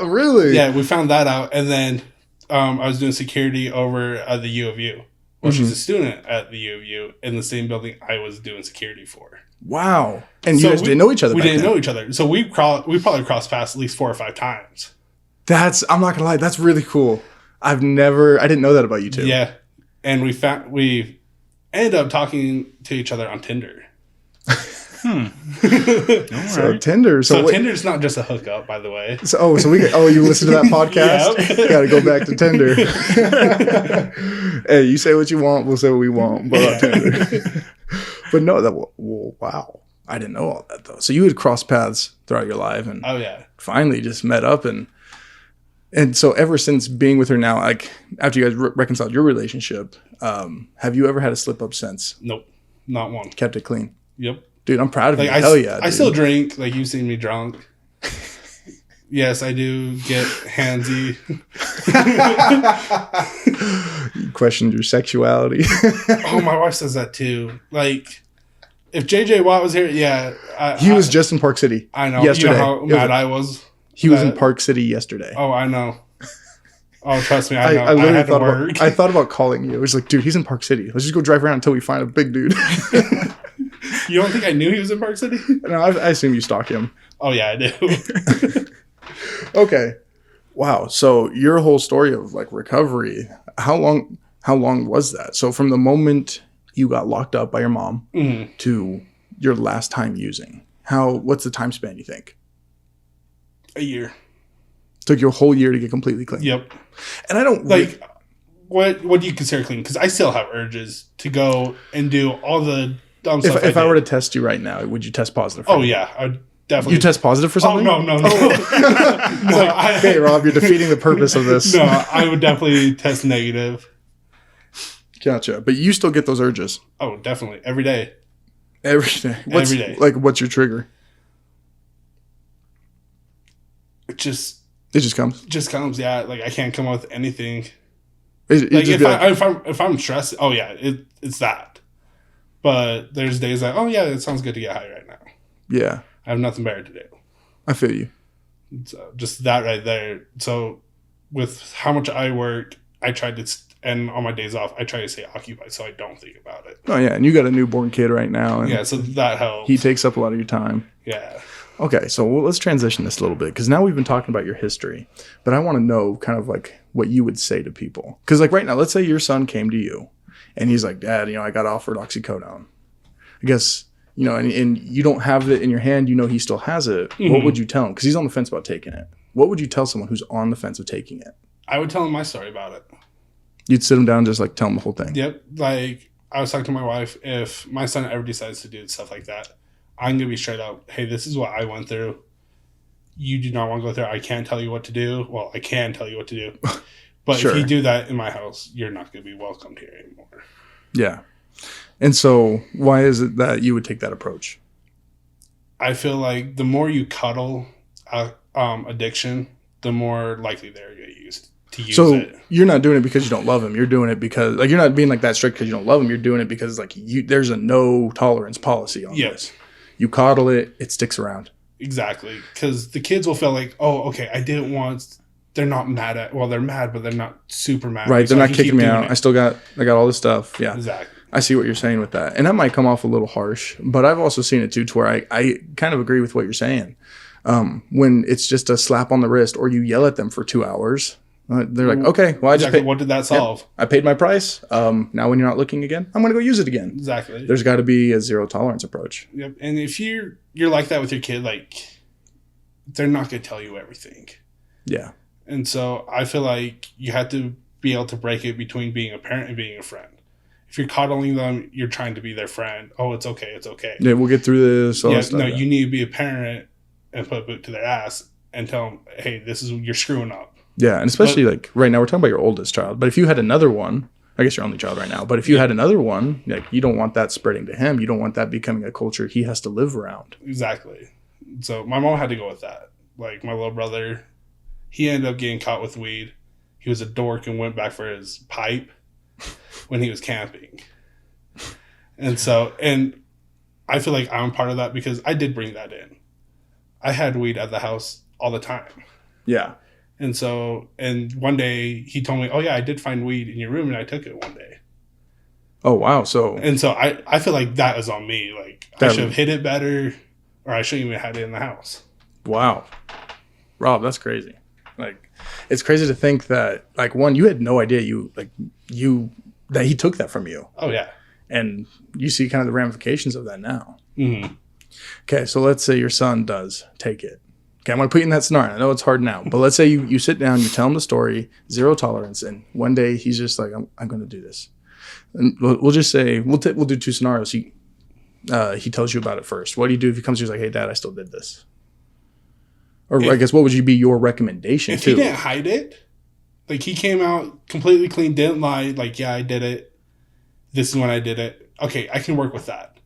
Speaker 1: Really?
Speaker 2: Yeah, we found that out, and then I was doing security over at the U of U. Well, she's a student at the U of U in the same building I was doing security for.
Speaker 1: Wow. And
Speaker 2: So
Speaker 1: you guys didn't know each other.
Speaker 2: We
Speaker 1: back
Speaker 2: didn't
Speaker 1: then.
Speaker 2: know each other, so we probably crossed paths at least 4 or 5 times.
Speaker 1: I'm not gonna lie, that's really cool. I didn't know that about you two.
Speaker 2: Yeah, and we ended up talking to each other on Tinder.
Speaker 1: So Tinder.
Speaker 2: So
Speaker 1: wait-
Speaker 2: Tinder's not just a hookup, by the way.
Speaker 1: So you listened to that podcast?
Speaker 2: Yeah.
Speaker 1: Got to go back to Tinder. Hey, you say what you want, we'll say what we want. But Tinder. But no, wow. I didn't know all that though. So you had crossed paths throughout your life, and
Speaker 2: Oh yeah.
Speaker 1: finally just met up, and so ever since being with her now, like after you guys reconciled your relationship, have you ever had a slip up since?
Speaker 2: Nope, not one.
Speaker 1: Kept it clean,
Speaker 2: Yep.
Speaker 1: dude. I'm proud of
Speaker 2: Like
Speaker 1: you. Hell yeah,
Speaker 2: I
Speaker 1: dude.
Speaker 2: still drink. Like you've seen me drunk. Yes, I do get handsy.
Speaker 1: You questioned your sexuality.
Speaker 2: Oh, my wife says that too. Like, if JJ Watt was here, yeah,
Speaker 1: He was just in Park City.
Speaker 2: I know.
Speaker 1: Yesterday.
Speaker 2: You know how mad I was.
Speaker 1: He was in
Speaker 2: that-
Speaker 1: Park City yesterday.
Speaker 2: Oh, I know. Oh, trust me, I know.
Speaker 1: I literally
Speaker 2: had to
Speaker 1: thought
Speaker 2: work.
Speaker 1: about. I thought about calling you. I was like, dude, he's in Park City. Let's just go drive around until we find a big dude.
Speaker 2: You don't think I knew he was in Park City?
Speaker 1: No, I assume you stalk him.
Speaker 2: Oh yeah, I do.
Speaker 1: Okay. Wow. So your whole story of like recovery, how long was that? So from the moment you got locked up by your mom
Speaker 2: Mhm.
Speaker 1: to your last time using, what's the time span you think?
Speaker 2: A year.
Speaker 1: Took you a whole year to get completely clean.
Speaker 2: Yep.
Speaker 1: And I don't
Speaker 2: Like, what do you consider clean? Because I still have urges to go and do all the dumb stuff.
Speaker 1: if I
Speaker 2: did.
Speaker 1: were to test you right now, would you test positive? For
Speaker 2: Oh
Speaker 1: me?
Speaker 2: yeah, I would definitely.
Speaker 1: You test positive for
Speaker 2: Oh
Speaker 1: something?
Speaker 2: no. No,
Speaker 1: Okay, Rob, you're defeating the purpose of this.
Speaker 2: No, I would definitely test negative.
Speaker 1: Gotcha. But you still get those urges
Speaker 2: Oh, definitely every day.
Speaker 1: every day.
Speaker 2: Every day.
Speaker 1: Like, what's your trigger?
Speaker 2: It just
Speaker 1: comes.
Speaker 2: Yeah, like I can't come up with anything.
Speaker 1: It
Speaker 2: Like
Speaker 1: just be like,
Speaker 2: if I'm stressed, oh yeah, it's that. But there's days like, oh yeah, it sounds good to get high right now.
Speaker 1: yeah,
Speaker 2: I have nothing better to do.
Speaker 1: I feel you.
Speaker 2: So just that right there. So with how much I work, I try to, and on my days off, I try to stay occupied so I don't think about it.
Speaker 1: Oh yeah, and you got a newborn kid right now, and
Speaker 2: Yeah, so that helps.
Speaker 1: he takes up a lot of your time.
Speaker 2: Yeah.
Speaker 1: Okay, so let's transition this a little bit because now we've been talking about your history, but I want to know kind of like what you would say to people. Because like right now, let's say your son came to you and he's like, Dad, I got offered Oxycodone. I guess, and you don't have it in your hand, he still has it.
Speaker 2: Mm-hmm.
Speaker 1: What would you tell him? Because he's on the fence about taking it. What would you tell someone who's on the fence of taking it?
Speaker 2: I would tell him my story about it.
Speaker 1: You'd sit him down and just like tell him the whole thing.
Speaker 2: Yep. Like I was talking to my wife, if my son ever decides to do stuff like that, I'm going to be straight up, hey, this is what I went through. You do not want to go through. I can't tell you what to do. Well, I can tell you what to do. But
Speaker 1: Sure.
Speaker 2: if you do that in my house, you're not going to be welcomed here anymore.
Speaker 1: Yeah. And so why is it that you would take that approach?
Speaker 2: I feel like the more you cuddle addiction, the more likely they're going to use it.
Speaker 1: You're not doing it because you don't love him. You're doing it because like you're not being like that strict because you don't love him. You're doing it because like there's a no tolerance policy on this. You coddle it, it sticks around.
Speaker 2: Exactly. Because the kids will feel like, oh, okay, I did it once. They're not mad they're mad, but they're not super mad.
Speaker 1: Right.
Speaker 2: So
Speaker 1: They're
Speaker 2: I
Speaker 1: not
Speaker 2: can
Speaker 1: kicking
Speaker 2: keep
Speaker 1: me
Speaker 2: doing
Speaker 1: out.
Speaker 2: it.
Speaker 1: I got all this stuff. Yeah.
Speaker 2: Exactly.
Speaker 1: I see what you're saying with that. And that might come off a little harsh, but I've also seen it too, to where I kind of agree with what you're saying. When it's just a slap on the wrist or you yell at them for 2 hours, they're like, okay, well, I just paid.
Speaker 2: What did that solve?
Speaker 1: Yeah, I paid my price. Now when you're not looking again, I'm going to go use it again.
Speaker 2: Exactly.
Speaker 1: There's got to be a zero tolerance approach.
Speaker 2: Yep. And if you're like that with your kid, like, they're not going to tell you everything.
Speaker 1: Yeah.
Speaker 2: And so I feel like you have to be able to break it between being a parent and being a friend. If you're coddling them, you're trying to be their friend. Oh, it's okay. It's okay.
Speaker 1: Yeah, we'll get through this.
Speaker 2: You need to be a parent and put a boot to their ass and tell them, hey, you're screwing up.
Speaker 1: Yeah, and especially like right now, we're talking about your oldest child. But if you had another one, I guess your only child right now, but if you had another one, like, you don't want that spreading to him. You don't want that becoming a culture he has to live around.
Speaker 2: Exactly. So my mom had to go with that. Like, my little brother, he ended up getting caught with weed. He was a dork and went back for his pipe when he was camping. And I feel like I'm part of that because I did bring that in. I had weed at the house all the time.
Speaker 1: Yeah.
Speaker 2: And one day he told me, oh yeah, I did find weed in your room and I took it one day.
Speaker 1: Oh, wow. So
Speaker 2: I feel like that was on me. Like, I should have hid it better, or I shouldn't even have it in the house.
Speaker 1: Wow. Rob, that's crazy. Like, it's crazy to think that, like, one, you had no idea that he took that from you.
Speaker 2: Oh yeah.
Speaker 1: And you see kind of the ramifications of that now.
Speaker 2: Mm-hmm.
Speaker 1: Okay, so let's say your son does take it. Okay, I'm going to put you in that scenario. I know it's hard now, but let's say you sit down, you tell him the story, zero tolerance, and one day he's just like, I'm going to do this. And we'll just say, we'll do two scenarios. He tells you about it first. What do you do if he comes to you like, hey, Dad, I still did this? Or I guess what would be your recommendation?
Speaker 2: If he didn't hide it, like, he came out completely clean, didn't lie, like, yeah, I did it. This is when I did it. Okay, I can work with that.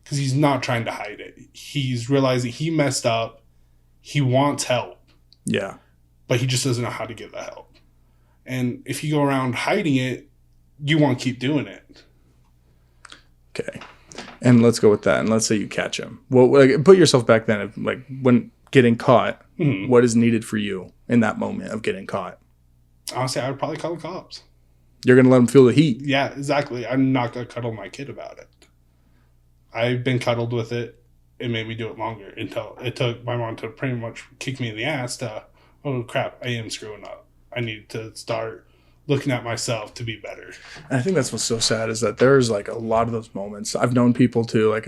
Speaker 2: Because he's not trying to hide it. He's realizing he messed up. He wants help.
Speaker 1: Yeah.
Speaker 2: But he just doesn't know how to get the help. And if you go around hiding it, you won't keep doing it.
Speaker 1: Okay. And let's go with that. And let's say you catch him. Well, like, put yourself back then. Like, when getting caught, what is needed for you in that moment of getting caught?
Speaker 2: Honestly, I would probably call the cops.
Speaker 1: You're going to let him feel the heat.
Speaker 2: Yeah, exactly. I'm not going to cuddle my kid about it. I've been cuddled with it. It made me do it longer until it took my mom to pretty much kick me in the ass to, oh, crap, I am screwing up. I need to start looking at myself to be better.
Speaker 1: And I think that's what's so sad is that there's like a lot of those moments. I've known people too, like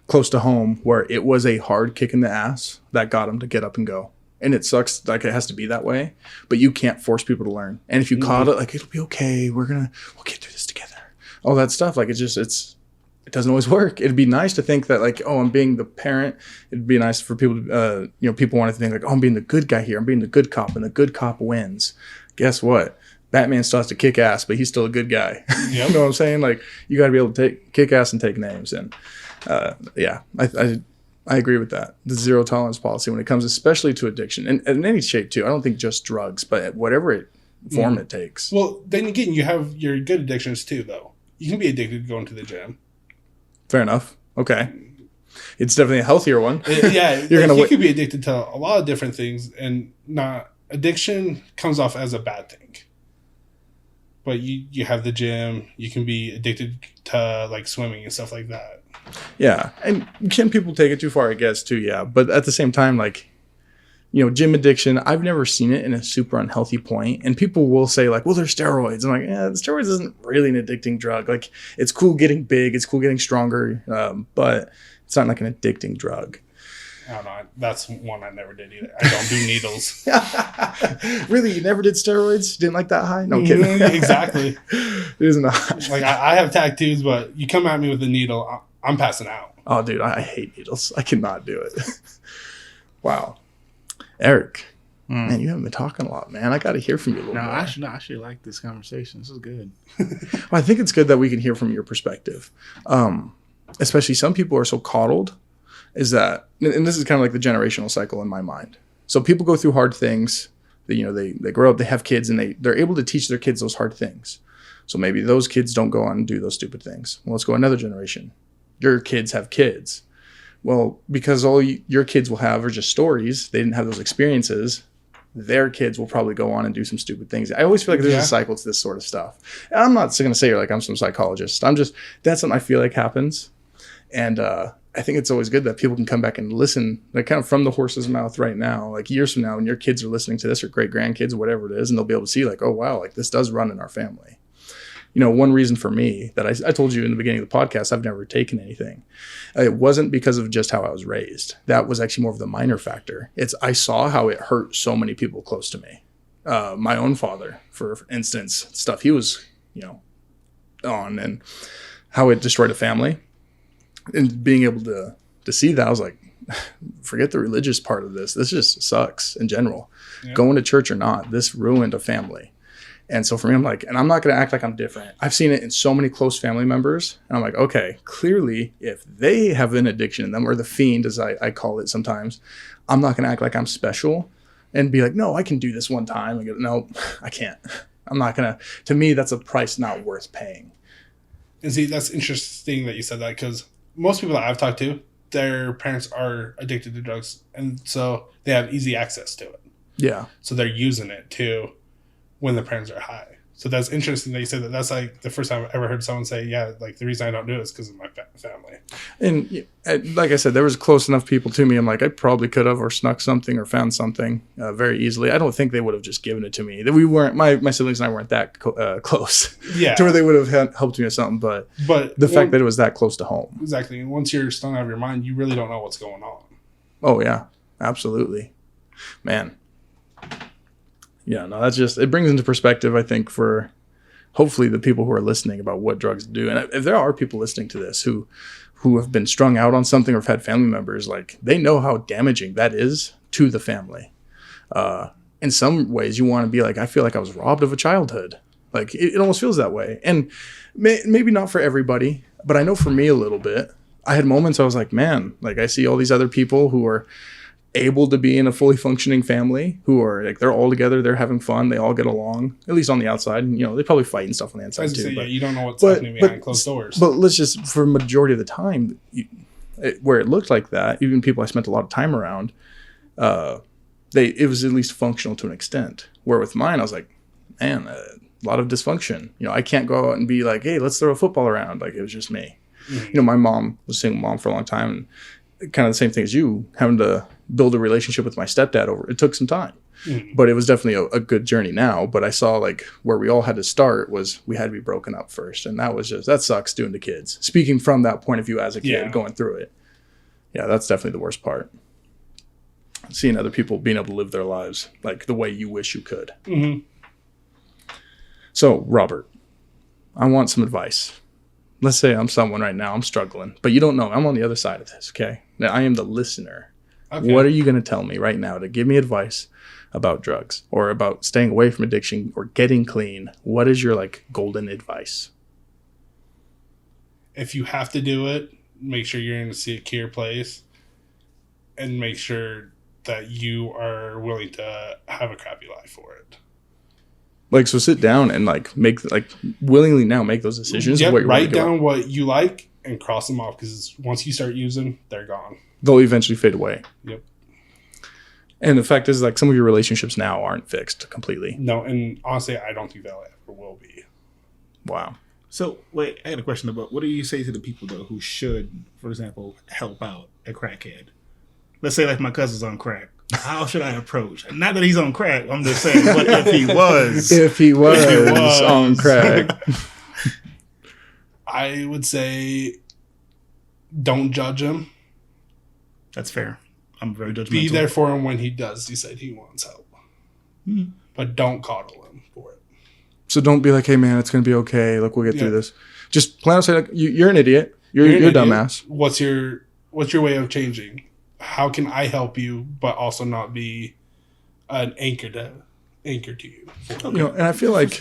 Speaker 1: close to home, where it was a hard kick in the ass that got them to get up and go. And it sucks, like, it has to be that way, but you can't force people to learn. And if you caught it, like, it'll be okay. We'll get through this together. All that stuff. Like, it doesn't always work. It'd be nice to think that, like, oh, I'm being the parent. It'd be nice for people to, people want to think like, oh, I'm being the good guy here. I'm being the good cop, and the good cop wins. Guess what? Batman still has to kick ass, but he's still a good guy. Yep. You know what I'm saying? Like, you got to be able to kick ass and take names. And I agree with that. The zero tolerance policy when it comes, especially to addiction, and in any shape too. I don't think just drugs, but whatever form it takes.
Speaker 2: Well, then again, you have your good addictions too, though. You can be addicted to going to the gym.
Speaker 1: Fair enough. Okay. It's definitely a healthier one.
Speaker 2: Yeah. You could be addicted to a lot of different things, and addiction comes off as a bad thing. But you have the gym. You can be addicted to, like, swimming and stuff like that.
Speaker 1: Yeah. And can people take it too far? I guess too. Yeah. But at the same time, like, gym addiction, I've never seen it in a super unhealthy point. And people will say, like, well, there's steroids. I'm like, yeah, the steroids isn't really an addicting drug. Like, it's cool getting big. It's cool getting stronger. But it's not like an addicting drug.
Speaker 2: I don't know. That's one I never did either. I don't do needles.
Speaker 1: Really? You never did steroids? Didn't like that high? No, I'm kidding.
Speaker 2: Exactly.
Speaker 1: It isn't a high.
Speaker 2: Like, I have tattoos, but you come at me with a needle, I'm passing out.
Speaker 1: Oh, dude, I hate needles. I cannot do it. Wow. Eric, man, you haven't been talking a lot, man. I got to hear from you a little more.
Speaker 3: I actually like this conversation. This is good.
Speaker 1: Well, I think it's good that we can hear from your perspective. Especially some people are so coddled. Is that, and this is kind of like the generational cycle in my mind. So people go through hard things. They grow up, they have kids, and they're able to teach their kids those hard things. So maybe those kids don't go on and do those stupid things. Well, let's go another generation. Your kids have kids. Well, because all your kids will have are just stories. They didn't have those experiences. their kids will probably go on and do some stupid things. I always feel like there's a cycle to this sort of stuff. And I'm not going to say like I'm some psychologist. That's something I feel like happens. And I think it's always good that people can come back and listen, like kind of from the horse's mouth right now, like years from now when your kids are listening to this or great grandkids or whatever it is, and they'll be able to see like, oh, wow, like this does run in our family. You know, one reason for me that I told you in the beginning of the podcast, I've never taken anything. It wasn't because of just how I was raised. That was actually more of the minor factor. I saw how it hurt so many people close to me. My own father, for instance, stuff he was, on, and how it destroyed a family. And being able to see that, I was like, forget the religious part of this. This just sucks in general. Yeah. Going to church or not, this ruined a family. And so for me, I'm like, and I'm not going to act like I'm different. I've seen it in so many close family members. And I'm like, okay, clearly if they have an addiction in them, or the fiend, as I call it sometimes, I'm not going to act like I'm special and be like, no, I can do this one time. And go, no, I can't. I'm not going to me, that's a price not worth paying.
Speaker 2: And see, that's interesting that you said that, because most people that I've talked to, their parents are addicted to drugs, and so they have easy access to it. Yeah. So they're using it too when the parents are high. So that's interesting that you said that. That's like the first time I've ever heard someone say, yeah, like the reason I don't do it is because of my family.
Speaker 1: And like I said, there was close enough people to me. I'm like, I probably could have or snuck something or found something very easily. I don't think they would have just given it to me. We weren't, my siblings and I weren't that close to where they would have helped me with something. But the fact that it was that close to home.
Speaker 2: Exactly. And once you're stung out of your mind, you really don't know what's going on.
Speaker 1: Oh, yeah. Absolutely. Man. Yeah, no, that's just, it brings into perspective, I think, for hopefully the people who are listening about what drugs do. And if there are people listening to this who have been strung out on something or have had family members, like they know how damaging that is to the family. In some ways, you want to be like, I feel like I was robbed of a childhood. Like it almost feels that way. And maybe not for everybody, but I know for me a little bit. I had moments I was like, man, like I see all these other people who are able to be in a fully functioning family, who are like, they're all together, they're having fun, they all get along, at least on the outside. And, they probably fight and stuff on the inside too.
Speaker 2: Say, you don't know what's happening behind closed doors.
Speaker 1: But let's just, for the majority of the time, where it looked like that, even people I spent a lot of time around, it was at least functional to an extent. Where with mine, I was like, man, a lot of dysfunction. I can't go out and be like, hey, let's throw a football around. Like, it was just me. Mm-hmm. My mom was a single mom for a long time, and kind of the same thing as you, having to build a relationship with my stepdad it took some time. Mm-hmm. But it was definitely a good journey now. But I saw like where we all had to start was we had to be broken up first. And that sucks doing to kids. Speaking from that point of view as a kid going through it. Yeah, that's definitely the worst part. Seeing other people being able to live their lives like the way you wish you could. Mm-hmm. So, Robert, I want some advice. Let's say I'm someone right now, I'm struggling, but you don't know. I'm on the other side of this, okay? Now, I am the listener. Okay. What are you going to tell me right now to give me advice about drugs or about staying away from addiction or getting clean? What is your golden advice?
Speaker 2: If you have to do it, make sure you're in a secure place and make sure that you are willing to have a crappy life for it.
Speaker 1: So sit down and make willingly now make those decisions.
Speaker 2: Yep, write down what you like and cross them off, because once you start using, they're gone.
Speaker 1: They'll eventually fade away.
Speaker 2: Yep.
Speaker 1: And the fact is, some of your relationships now aren't fixed completely.
Speaker 2: No, and honestly, I don't think they'll ever will be.
Speaker 1: Wow.
Speaker 3: So, wait, I got a question about what do you say to the people, though, who should, for example, help out a crackhead? Let's say, my cousin's on crack. How should I approach? Not that he's on crack. I'm just saying, what if he was?
Speaker 1: If he was on crack.
Speaker 2: I would say don't judge him.
Speaker 3: That's fair. I'm very judgmental.
Speaker 2: Be there for him when he does decide he wants help. But don't coddle him for it.
Speaker 1: So don't be like, hey, man, it's going to be okay. Look, we'll get through this. Just plan on saying, you're an idiot. You're a dumbass.
Speaker 2: What's your way of changing? How can I help you, but also not be an anchor to you?
Speaker 1: Okay. And I feel like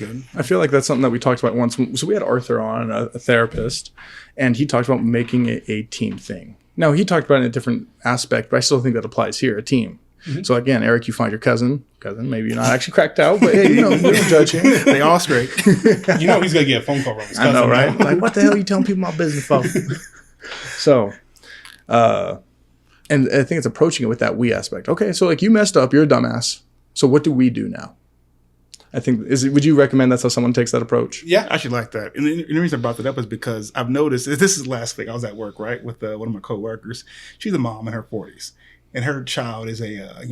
Speaker 1: that's something that we talked about once. So we had Arthur on, a therapist, and he talked about making it a team thing. Now, he talked about it in a different aspect, but I still think that applies here, a team. Mm-hmm. So again, Eric, you find your cousin, maybe you're not actually cracked out, but hey, we don't judge him.
Speaker 3: They all straight.
Speaker 2: He's going to get a phone call from his cousin.
Speaker 1: I know, right? What the hell are you telling people my business for? So, and I think it's approaching it with that we aspect. Okay, so you messed up, you're a dumbass. So what do we do now? I think would you recommend that's how someone takes that approach?
Speaker 2: Yeah.
Speaker 3: I actually like that. And the reason I brought that up is because I've noticed, this is last week, I was at work, right, with one of my coworkers. She's a mom in her 40s. And her child is a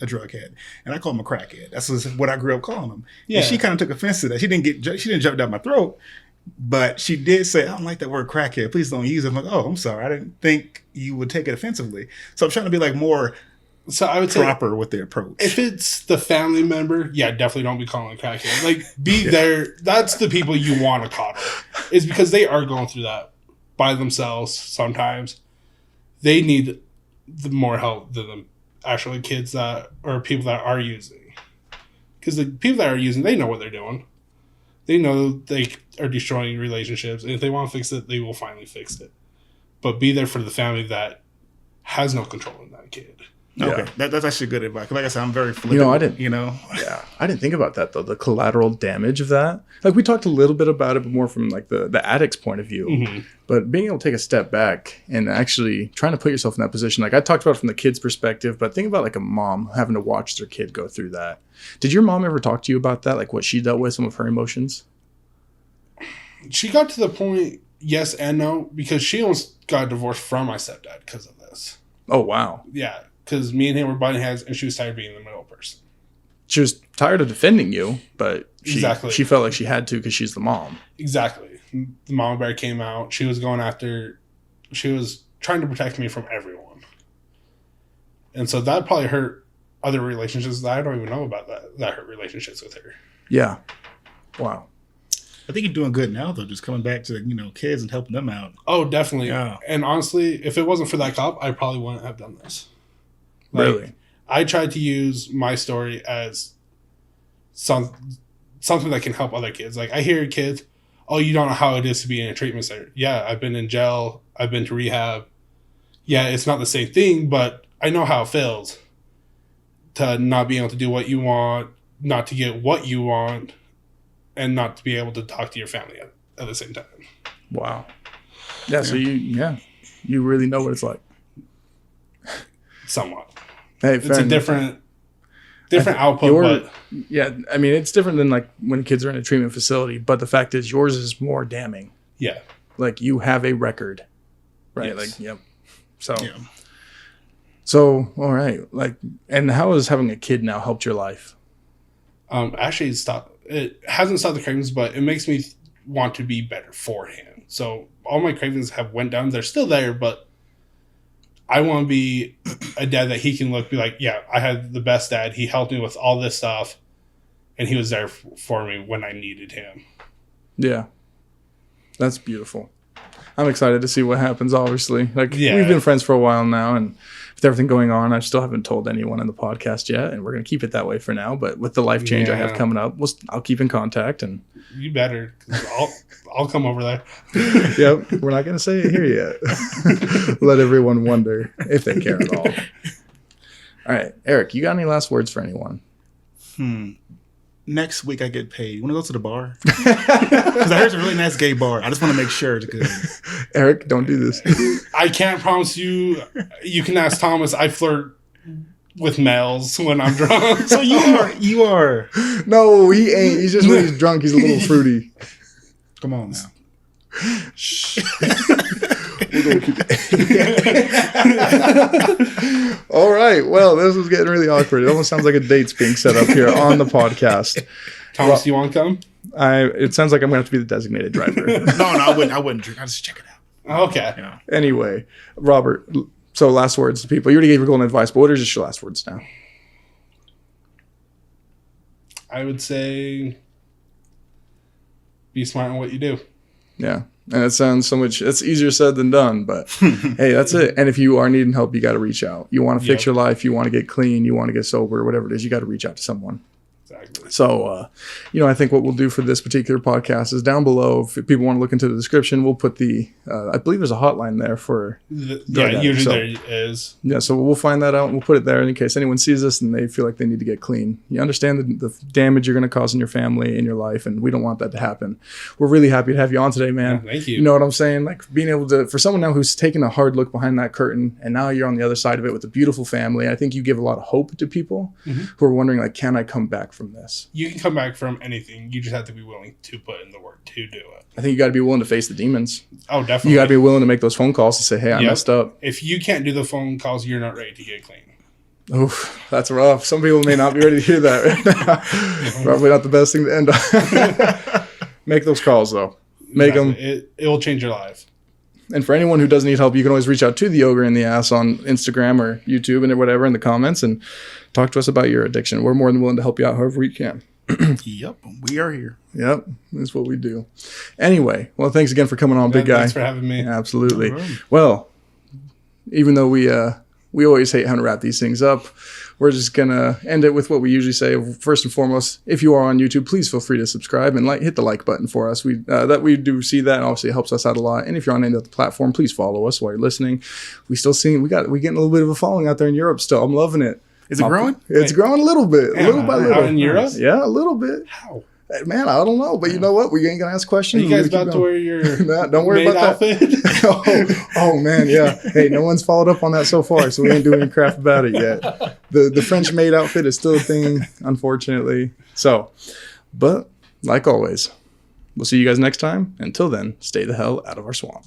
Speaker 3: drug head. And I call him a crackhead. That's what I grew up calling him. Yeah. And she kind of took offense to that. She didn't jump down my throat. But she did say, I don't like that word crackhead. Please don't use it. I'm like, oh, I'm sorry. I didn't think you would take it offensively. So I'm trying to be like more
Speaker 2: I would
Speaker 3: proper
Speaker 2: say,
Speaker 3: with the approach.
Speaker 2: If it's the family member, definitely don't be calling a crackhead. Like, be there. That's the people you want to coddle. Is because they are going through that by themselves sometimes. They need more help than the actual kids or people that are using. Because the people that are using, they know what they're doing. They know they are destroying relationships. And if they want to fix it, they will finally fix it. But be there for the family that has no control in that kid.
Speaker 3: Okay, that's actually good advice. Like I said, I'm very flippant.
Speaker 1: I didn't. Yeah, I didn't think about that though. The collateral damage of that. Like we talked a little bit about it, but more from like the addict's point of view. Mm-hmm. But being able to take a step back and actually trying to put yourself in that position. Like I talked about it from the kid's perspective, but think about like a mom having to watch their kid go through that. Did your mom ever talk to you about that? Like what she dealt with, some of her emotions?
Speaker 2: She got to the point, yes and no, because she almost got divorced from my stepdad because of this.
Speaker 1: Oh wow.
Speaker 2: Yeah. Because me and him were butting heads, and she was tired of being the middle person.
Speaker 1: She was tired of defending you, but she felt like she had to because she's the mom.
Speaker 2: Exactly. The mama bear came out. She was she was trying to protect me from everyone. And so that probably hurt other relationships that I don't even know about that hurt relationships with her.
Speaker 1: Yeah. Wow.
Speaker 3: I think you're doing good now, though, just coming back to, kids and helping them out.
Speaker 2: Oh, definitely.
Speaker 3: Yeah.
Speaker 2: And honestly, if it wasn't for that cop, I probably wouldn't have done this.
Speaker 1: Really?
Speaker 2: I tried to use my story as something that can help other kids. Like, I hear kids, oh, you don't know how it is to be in a treatment center. Yeah, I've been in jail. I've been to rehab. Yeah, it's not the same thing, but I know how it feels to not be able to do what you want, not to get what you want, and not to be able to talk to your family at the same time.
Speaker 1: Wow. Yeah, so you really know what it's like.
Speaker 2: Somewhat.
Speaker 1: Hey,
Speaker 2: it's a different output, but
Speaker 1: yeah, I mean it's different than like when kids are in a treatment facility, but the fact is yours is more damning.
Speaker 2: Yeah.
Speaker 1: Like you have a record. Right?
Speaker 2: Yes.
Speaker 1: Like, yep. So all right. Like, and how has having a kid now helped your life?
Speaker 2: Actually it hasn't stopped the cravings, but it makes me want to be better for him. So all my cravings have went down. They're still there, but I want to be a dad that he can be like, yeah, I had the best dad. He helped me with all this stuff, and he was there for me when I needed him.
Speaker 1: Yeah. That's beautiful. I'm excited to see what happens, obviously. We've been friends for a while now, and with everything going on, I still haven't told anyone in the podcast yet, and we're going to keep it that way for now. But with the life change I have coming up, I'll keep in contact. And
Speaker 2: you better, 'cause I'll come over there.
Speaker 1: Yep, we're not going to say it here yet. Let everyone wonder if they care at all. All right, Eric, you got any last words for anyone?
Speaker 3: Next week I get paid. You want to go to the bar? Because I heard it's a really nice gay bar. I just want to make sure it's good.
Speaker 1: Eric, don't do this.
Speaker 2: I can't promise you. You can ask Thomas. I flirt with males when I'm drunk.
Speaker 3: So you are.
Speaker 1: No, he ain't. He's just when he's drunk, he's a little fruity.
Speaker 3: Come on now.
Speaker 1: Shh. We're gonna keep it. All right. Well, this was getting really awkward. It almost sounds like a date's being set up here on the podcast.
Speaker 2: Thomas, you want to come?
Speaker 1: It sounds like I'm gonna have to be the designated driver.
Speaker 3: No, I wouldn't drink. I'll just check it out.
Speaker 2: Okay.
Speaker 3: Yeah.
Speaker 1: Anyway, Robert. So last words to people. You already gave your golden advice, but what are just your last words now?
Speaker 2: I would say be smart in what you do.
Speaker 1: Yeah. And it sounds so much, it's easier said than done, but hey, that's it. And if you are needing help, you got to reach out. You want to fix your life, you want to get clean, you want to get sober, whatever it is, you got to reach out to someone.
Speaker 2: Exactly. Exactly.
Speaker 1: So, I think what we'll do for this particular podcast is down below, if people want to look into the description, we'll put I believe there's a hotline there for drug addicts.
Speaker 2: Usually there is.
Speaker 1: Yeah, so we'll find that out and we'll put it there in case anyone sees this and they feel like they need to get clean. You understand the damage you're going to cause in your family, in your life, and we don't want that to happen. We're really happy to have you on today, man.
Speaker 2: Yeah, thank you.
Speaker 1: You know what I'm saying? Like being able to, for someone now who's taken a hard look behind that curtain and now you're on the other side of it with a beautiful family, I think you give a lot of hope to people who are wondering, like, can I come back from this?
Speaker 2: You can come back from anything. You just have to be willing to put in the work to do it.
Speaker 1: I think you got to be willing to face the demons.
Speaker 2: Oh, definitely.
Speaker 1: You got to be willing to make those phone calls to say, hey, I messed up.
Speaker 2: If you can't do the phone calls, you're not ready to get clean.
Speaker 1: Oh, that's rough. Some people may not be ready to hear that. Probably not the best thing to end on. Make those calls, though. Make them.
Speaker 2: It will change your life.
Speaker 1: And for anyone who doesn't need help, you can always reach out to the Ogre in the Ass on Instagram or YouTube and whatever in the comments and talk to us about your addiction. We're more than willing to help you out however we can.
Speaker 3: Yep, we are here.
Speaker 1: Yep, that's what we do. Anyway, well, thanks again for coming on, big guy.
Speaker 2: Thanks for having me.
Speaker 1: Absolutely. Well, even though we always hate how to wrap these things up, we're just going to end it with what we usually say. First and foremost, if you are on YouTube, please feel free to subscribe and hit the like button for us. We do see that, and obviously it helps us out a lot. And if you're on any other platform, please follow us while you're listening. We're getting a little bit of a following out there in Europe still. I'm loving it.
Speaker 3: Is it growing?
Speaker 1: It's growing a little bit, little by little.
Speaker 2: Out in Europe?
Speaker 1: Yeah, a little bit.
Speaker 2: How?
Speaker 1: Man, I don't know, but you know what? We ain't gonna ask questions.
Speaker 2: Are you guys about to wear your
Speaker 1: don't worry about
Speaker 2: outfit?
Speaker 1: that. oh man, yeah. Hey, no one's followed up on that so far, so we ain't doing any crap about it yet. The French maid outfit is still a thing, unfortunately. So, but like always, we'll see you guys next time. Until then, stay the hell out of our swamp.